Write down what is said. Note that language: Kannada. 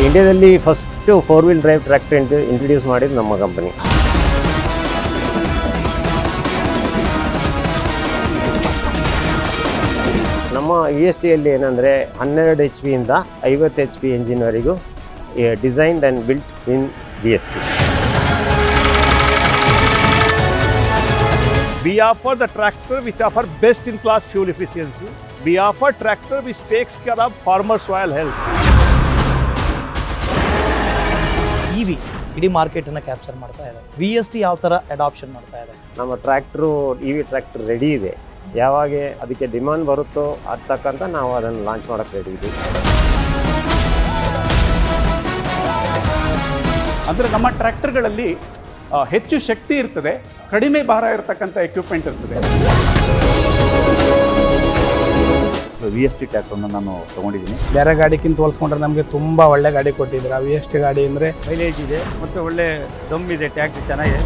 ಇಂಡಿಯಾದಲ್ಲಿ first 4-wheel drive tractor introduce ಮಾಡಿದ್ದು ನಮ್ಮ ಕಂಪನಿ. ನಮ್ಮ VSTಯಲ್ಲಿ ಏನಂದರೆ 12 HP ಇಂದ 50 HP ಎಂಜಿನ್ವರೆಗೂ designed and built in VST. We offer the tractor which offer best in class fuel efficiency. We offer tractor which takes care of farmer soil health. EV ಇಡೀ ಮಾರ್ಕೆಟನ್ನು ಕ್ಯಾಪ್ಚರ್ ಮಾಡ್ತಾ ಇದೆ. VST ಯಾವ ಥರ ಅಡಾಪ್ಷನ್ ಮಾಡ್ತಾ ಇದೆ? ನಮ್ಮ ಟ್ರ್ಯಾಕ್ಟ್ರು EV ಟ್ರ್ಯಾಕ್ಟರ್ ರೆಡಿ ಇದೆ. ಯಾವಾಗ ಅದಕ್ಕೆ ಡಿಮಾಂಡ್ ಬರುತ್ತೋ ಅದು ತಕ್ಕಂತ ನಾವು ಅದನ್ನು ಲಾಂಚ್ ಮಾಡೋಕ್ಕೆ ರೆಡಿ ಇದ್ದೀವಿ. ಅಂದರೆ ನಮ್ಮ ಟ್ರ್ಯಾಕ್ಟರ್ಗಳಲ್ಲಿ ಹೆಚ್ಚು ಶಕ್ತಿ ಇರ್ತದೆ, ಕಡಿಮೆ ಭಾರ ಇರತಕ್ಕಂಥ ಎಕ್ವಿಪ್ಮೆಂಟ್ ಇರ್ತದೆ. VST ಟ್ರ್ಯಾಕ್ಟರ್ನ ನಾನು ತೊಗೊಂಡಿದ್ದೀನಿ. ಬೇರೆ ಗಾಡಿಗಿಂತ ಹೋಲಿಸ್ಕೊಂಡ್ರೆ ನಮಗೆ ತುಂಬ ಒಳ್ಳೆ ಗಾಡಿ ಕೊಟ್ಟಿದ್ದೀರಾ. VST ಗಾಡಿ ಅಂದರೆ ಮೈಲೇಜ್ ಇದೆ ಮತ್ತು ಒಳ್ಳೆ ದಮ್ ಇದೆ, ಟ್ರ್ಯಾಕ್ಟರ್ ಚೆನ್ನಾಗಿದೆ.